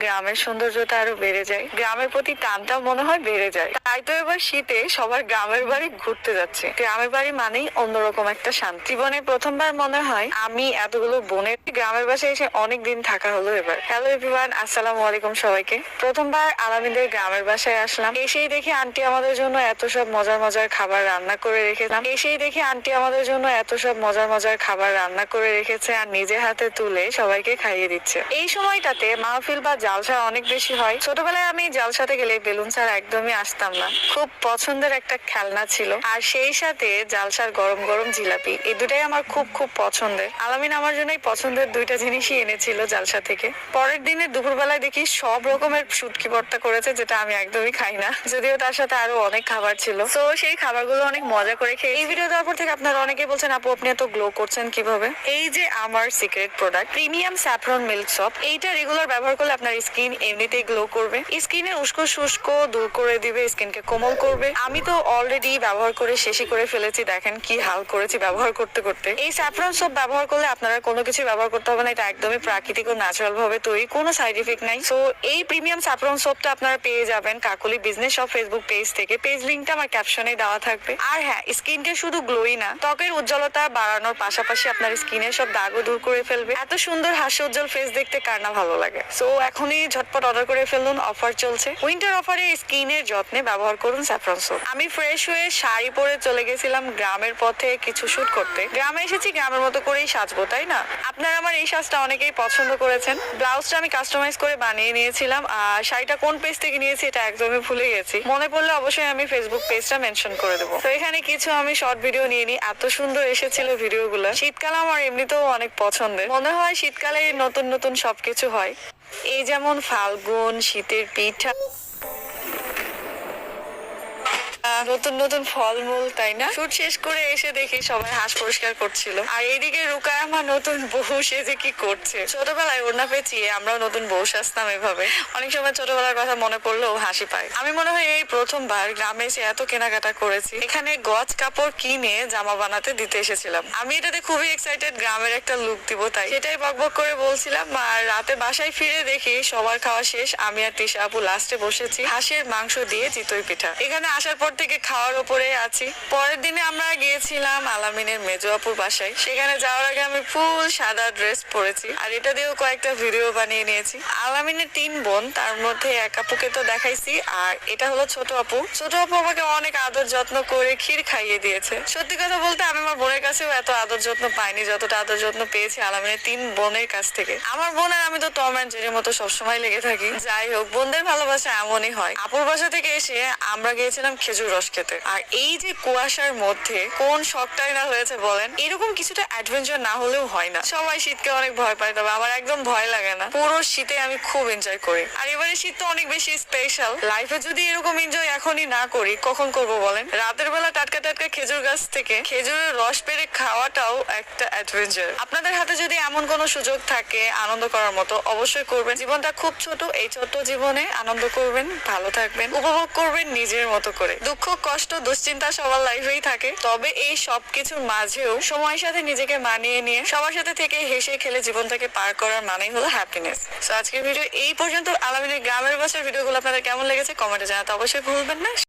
গ্রামের সৌন্দর্যটা আরো বেড়ে যায়, গ্রামের প্রতি টানটা মনে হয় বেড়ে যায়। তাই তো এবার শীতে সবার গ্রামের বাড়ি ঘুরতে যাচ্ছে। গ্রামের বাড়ি মানেই অন্যরকম একটা শান্তি। জীবনে প্রথমবার মনে হয় আমি এতগুলো বোনের গ্রামের বাসায় এসে অনেক দিন থাকা হলো এবার। হ্যালো এভরিওয়ান, আসসালামু আলাইকুম সবাইকে। প্রথমবার আলামিনদের গ্রামের বাসায় আসলাম। এসেই দেখি আন্টি আমাদের জন্য এত সব মজার মজার খাবার রান্না করে রেখেছিলাম। এসেই দেখি আন্টি আমাদের জন্য এত সব মজার মজার খাবার রান্না করে রেখেছে আর নিজে হাতে তুলে সবাইকে খাইয়ে দিচ্ছে। এই সময়টাতে মাহফিল বা জালসা অনেক বেশি হয়। ছোটবেলায় আমি জালসাতে গেলে বেলুন ছাড়া একদমই আসতাম না। খুব পছন্দের একটা খেলনা ছিল, আর সেই সাথে জালসার গরম গরম জিলাপি, এই দুটাই আমার খুব খুব পছন্দের। আলামিন আমার জন্য এই পছন্দের দুইটা জিনিসই এনেছিল জালসা থেকে। পরের দিনে দুপুরবেলায় দেখি সব রকমের শুটকি ভর্তা করেছে, যেটা আমি একদমই খাই না, যদিও তার সাথে আরো অনেক খাবার ছিল। তো সেই খাবারগুলো অনেক মজা করে খেয়ে এই ভিডিও দেওয়ার পর থেকে আপনারা অনেকেই বলছেন আপু আপনি এত গ্লো করছেন কিভাবে। এই যে আমার secret product premium saffron milk soap, এইটা রেগুলার ব্যবহার করলে আপনার স্কিন এমনিতেই গ্লো করবে, স্কিনের উস্কো শুষ্ক দূর করে দিবে, স্কিনকে কোমল করবে। আমি তো অলরেডি ব্যবহার করে শেষই করে ফেলেছি, দেখেন কি হাল করেছি ব্যবহার করতে করতে। এই স্যাফরন সোপ ব্যবহার করলে আপনারা কোনো কিছু ব্যবহার করতে হবে না, এটা একদমই প্রাকৃতিক ও ন্যাচারাল ভাবে তৈরি, কোনো সাইড ইফেক্ট নাই। সো এই প্রিমিয়াম স্যাফরন সোপটা আপনারা পেয়ে যাবেন কাকলি বিজনেস শপ ফেসবুক পেজ থেকে। পেজ লিংকটা আমার ক্যাপশনে দেওয়া থাকবে। আর হ্যাঁ, স্কিনকে শুধু গ্লোই না, ত্বকের উজ্জ্বলতা বাড়ানোর পাশাপাশি আপনার স্কিনের সব দাগও দূর করে ফেলবে। এত সুন্দর হাস্য উজ্জ্বল ফেস দেখতে কার না ভালো লাগে। সো এখনই ঝটপট অর্ডার করে ফেলুন, অফার চলছে। উইন্টার অফারে স্কিনের যত্নে ব্যবহার করুন স্যাফরন সোপ। আমি ফ্রেশ হয়ে শাড়ি পরে চলে গেছিলাম গ্রামের পথে কিছু শুট করতে। গ্রামে এসেছি গ্রামের মতো করেই সাজবো, তাই না? আপনারা আমার এই সাজটা অনেকেই পছন্দ করেছেন। ব্লাউজটা আমি কাস্টমাইজ করে বানিয়ে নিয়েছিলাম, আর শাড়িটা কোন পেজ থেকে নিয়েছি এটা একদমই ভুলে গেছি। মনে পড়লে অবশ্যই আমি ফেসবুক পেজটা মেনশন করে দেবো। তো এখানে কিছু আমি শর্ট ভিডিও নিয়ে নিই, এত সুন্দর এসেছিল ভিডিওগুলো। শীতকাল আমার এমনিতেও অনেক পছন্দের, মনে হয় শীতকালে নতুন নতুন সবকিছু হয়। এই যেমন ফাল্গুন, শীতের পিঠা, নতুন নতুন ফলমূল, তাই না? শুট শেষ করে এসে দেখি সবাই হাঁস পরিষ্কার করছিল, আর এইদিকে রুকায় আমার নতুন বউ সেজে কি করছে। ছোটবেলায় ওড়না পেঁচিয়ে আমরাও নতুন বউ সাজতাম এভাবে। অনেক সময় ছোটবেলার কথা মনে পড়লেও হাসি পায়। আমি মনে হয় এই প্রথমবার গ্রামে এসে এত কেনাকাটা করেছি। এখানে গজ কাপড় কিনে জামা বানাতে দিতে এসেছিলাম। আমি এটাতে খুবই এক্সাইটেড, গ্রামের একটা লুক দিব, তাই সেটাই বকবক করে বলছিলাম। আর রাতে বাসায় ফিরে দেখি সবার খাওয়া শেষ, আমি আর তিশা আপু লাস্টে বসেছি হাঁসের মাংস দিয়ে চিতই পিঠা। এখানে আসার পর থেকে খাওয়ার উপরে আছি। পরের দিনে আমরা গিয়েছিলাম আলামিনের মেজো আপুর বাসায়। সেখানে যাওয়ার আগে আমি ফুল সাদা ড্রেস পরেছি, আর এটা দিয়েও কয়েকটা ভিডিও বানিয়ে নিয়েছি। আলামিনের 3 বোন, তার মধ্যে এক আপুকে তো দেখাইছি, আর এটা হলো ছোট আপু। ছোট আপু আমাকে অনেক আদর যত্ন করে ক্ষীর খাইয়ে দিয়েছে। সত্যি কথা বলতে আমি আমার বোনের কাছেও এত আদর যত্ন পাইনি যতটা আদর যত্ন পেয়েছি আলামিনের 3 বোনের কাছ থেকে। আমার বোন আর আমি তো টম অ্যান্ড জেরির মতো সবসময় লেগে থাকি। যাই হোক, বোনদের ভালোবাসা এমনই হয়। আপুর বাসা থেকে এসে আমরা গিয়েছিলাম খেজুর রস খেতে, আর এই যে কুয়াশার মধ্যে কোন শখটাই না হয়েছে বলেন। এরকম কিছুটা অ্যাডভেঞ্চার না হলেও হয় না। সবাই শীতকে অনেক ভয় পায়, তবে আমার একদম ভয় লাগে না। পুরো শীতে আমি খুব এনজয় করি। আর এবারে শীত তো অনেক বেশি স্পেশাল। লাইফে যদি এরকম এনজয় এখনই না করি কখন করব বলেন? রাতের বেলা টাটকা টাটকা খেজুর গাছ থেকে খেজুরের রস পেরে খাওয়াটাও একটা অ্যাডভেঞ্চার। আপনাদের হাতে যদি এমন কোনো সুযোগ থাকে আনন্দ করার মতো, অবশ্যই করবেন। জীবনটা খুব ছোট, এই ছোট্ট জীবনে আনন্দ করবেন, ভালো থাকবেন, উপভোগ করবেন নিজের মতো করে। দুঃখ কষ্ট দুশ্চিন্তা সবার লাইফেই থাকে, তবে এই সব কিছুর মাঝেও সময়ের সাথে নিজেকে মানিয়ে নিয়ে সবার সাথে থেকে হেসে খেলে জীবনটাকে পার করার মানেই হলো হ্যাপিনেস। সো আজকের ভিডিও এই পর্যন্ত। আলামিনের গ্রামের বাসার ভিডিওগুলো আপনাদের কেমন লেগেছে কমেন্টে জানাতে অবশ্যই ভুলবেন না।